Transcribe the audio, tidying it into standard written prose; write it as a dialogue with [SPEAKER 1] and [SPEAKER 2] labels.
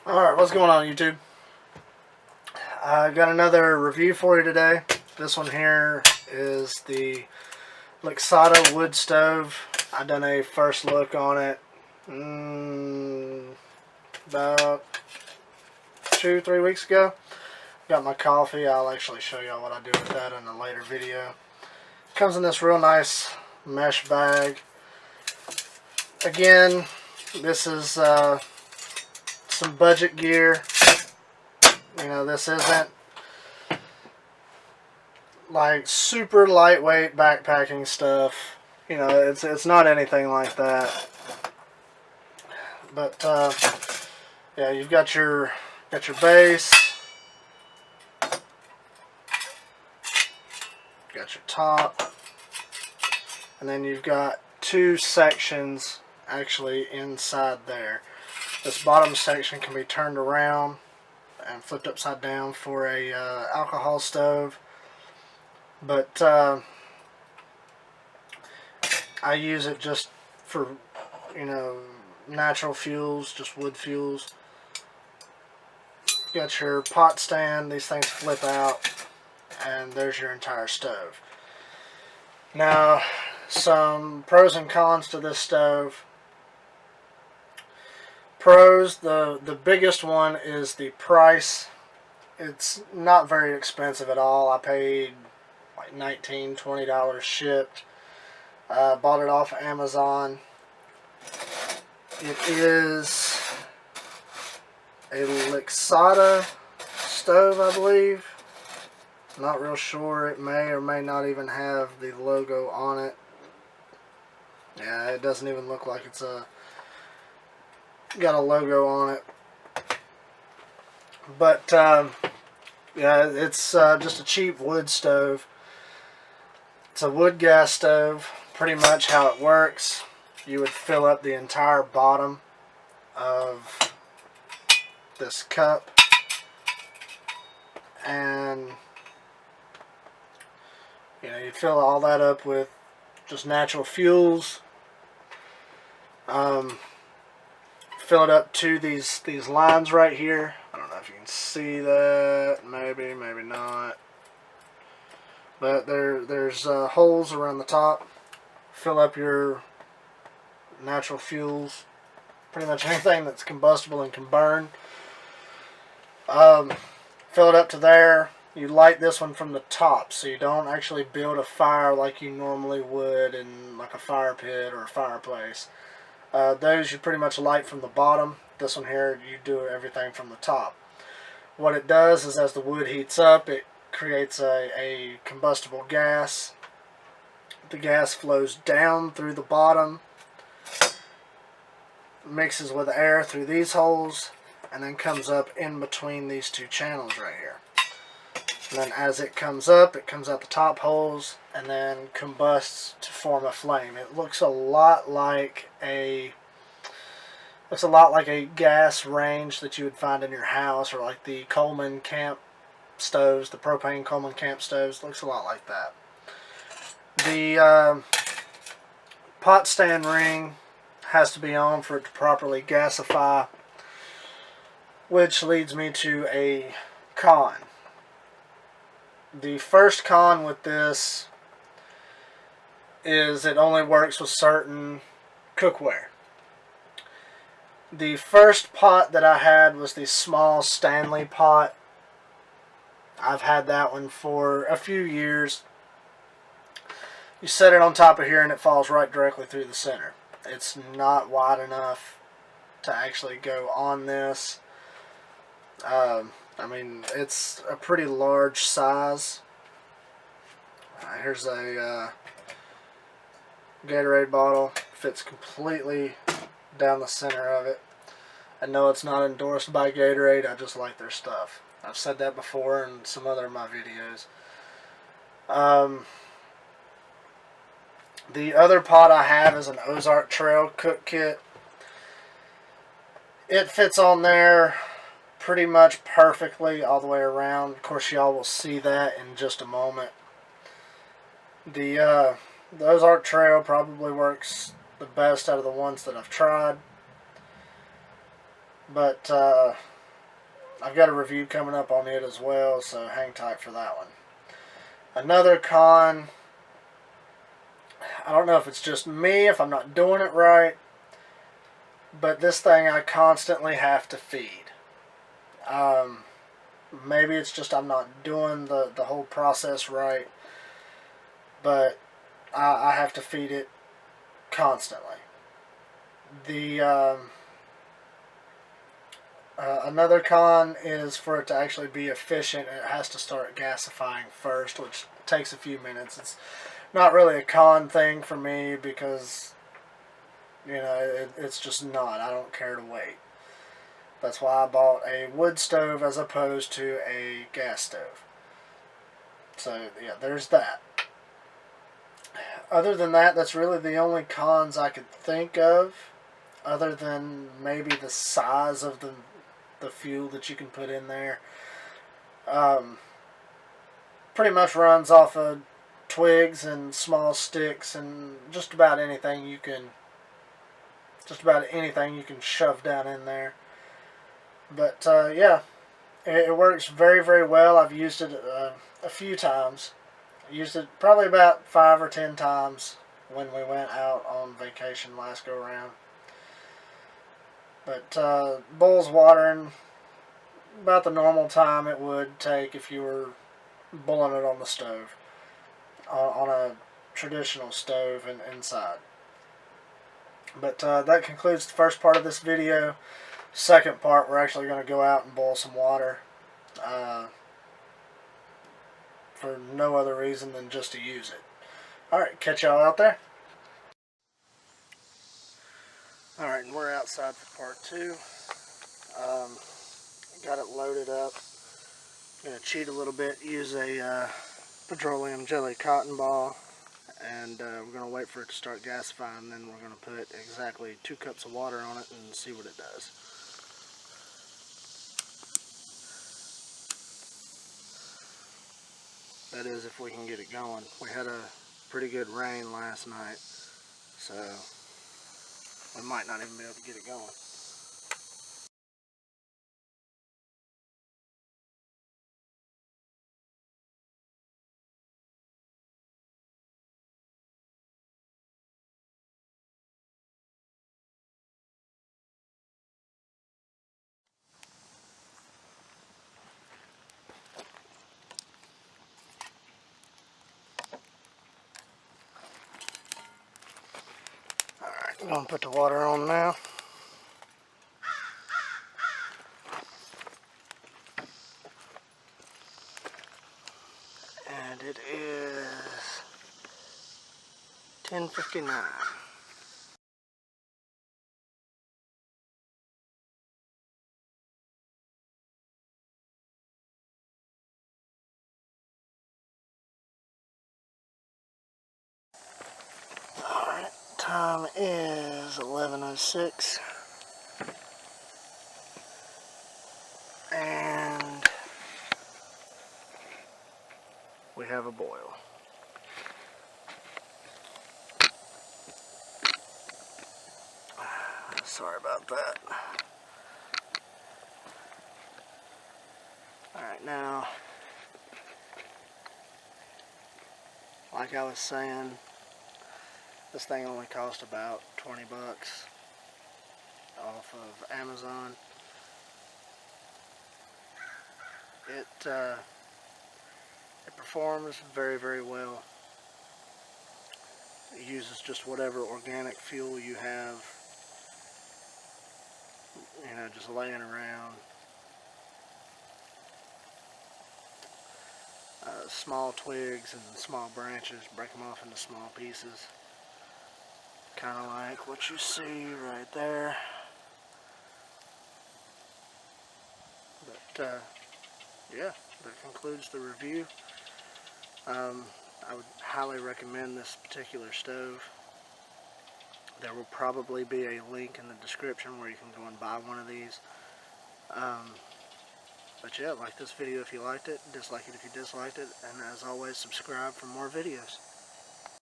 [SPEAKER 1] Alright, what's going on, YouTube? I got another review for you today. This one here is the Lixada wood stove. I done a first look on it about 2-3 weeks ago. Got my coffee. I'll actually show y'all what I do with that in a later video. Comes in this real nice mesh bag. Again, this is some budget gear. You know, this isn't like super lightweight backpacking stuff. You know, it's not anything like that. But yeah, you've got your base, got your top, and then you've got two sections actually inside there. This bottom section can be turned around and flipped upside down for a alcohol stove, but I use it just for, you know, natural fuels, just wood fuels. Got your pot stand. These things flip out, and there's your entire stove. Now, some pros and cons to this stove. Pros, the biggest one is the price. It's not very expensive at all. I paid like $19, $20 shipped. Bought it off Amazon. It is a Lixada stove, I believe. Not real sure. It may or may not even have the logo on it. Yeah, it doesn't even look like it's got a logo on it. But yeah, it's just a cheap wood stove. It's a wood gas stove. Pretty much how it works, you would fill up the entire bottom of this cup, and you know, you fill all that up with just natural fuels. Fill it up to these lines right here. I don't know if you can see that. Maybe not. But there's holes around the top. Fill up your natural fuels. Pretty much anything that's combustible and can burn. Fill it up to there. You light this one from the top, so you don't actually build a fire like you normally would in like a fire pit or a fireplace. Those you pretty much light from the bottom. This one here, you do everything from the top. What it does is as the wood heats up, it creates a combustible gas. The gas flows down through the bottom, mixes with air through these holes, and then comes up in between these two channels right here. And then as it comes up, it comes out the top holes and then combusts to form a flame. It looks a lot like a gas range that you would find in your house, or like the Coleman camp stoves, the propane Coleman camp stoves. Looks a lot like that. The pot stand ring has to be on for it to properly gasify, which leads me to a con. The first con with this is it only works with certain cookware. The first pot that I had was the small Stanley pot. I've had that one for a few years. You set it on top of here and it falls right directly through the center. It's not wide enough to actually go on this. I mean, it's a pretty large size. Here's a Gatorade bottle. Fits completely down the center of it. I know it's not endorsed by Gatorade. I just like their stuff. I've said that before in some other of my videos. The other pot I have is an Ozark Trail cook kit. It fits on there pretty much perfectly all the way around. Of course, y'all will see that in just a moment. The Ozark Trail probably works the best out of the ones that I've tried. But I've got a review coming up on it as well, so hang tight for that one. Another con, I don't know if it's just me, if I'm not doing it right, but this thing I constantly have to feed. Um, Maybe it's just I'm not doing the whole process right, but I have to feed it constantly. The Another con is for it to actually be efficient, it has to start gasifying first, which takes a few minutes. It's not really a con thing for me because, it's just not. I don't care to wait. That's why I bought a wood stove as opposed to a gas stove. So, yeah, there's that. Other than that, that's really the only cons I could think of, other than maybe the size of the fuel that you can put in there. Um, Pretty much runs off of twigs and small sticks and just about anything you can shove down in there. But yeah, it works very, very well. I've used it a few times. I used it probably about 5 or 10 times when we went out on vacation last go around. But boils water in about the normal time it would take if you were boiling it on the stove, on a traditional stove and inside. But that concludes the first part of this video. Second part, we're actually going to go out and boil some water for no other reason than just to use it. Alright, catch y'all out there. Alright, and we're outside for part 2. Got it loaded up. Going to cheat a little bit, use a petroleum jelly cotton ball, and we're going to wait for it to start gasifying, then we're going to put exactly 2 cups of water on it and see what it does. That is, if we can get it going. We had a pretty good rain last night, so we might not even be able to get it going. Alright, I'm going to put the water on now. And it is 10:59. Alright, time is 11:06. And we have a boil. Sorry about that. Alright, now, like I was saying, this thing only cost about 20 bucks off of Amazon. It performs very, very well. It uses just whatever organic fuel you have, just laying around. Small twigs and small branches, break them off into small pieces. Kind of like what you see right there. But yeah, that concludes the review. I would highly recommend this particular stove. There will probably be a link in the description where you can go and buy one of these. But yeah, like this video if you liked it, dislike it if you disliked it, and as always, subscribe for more videos.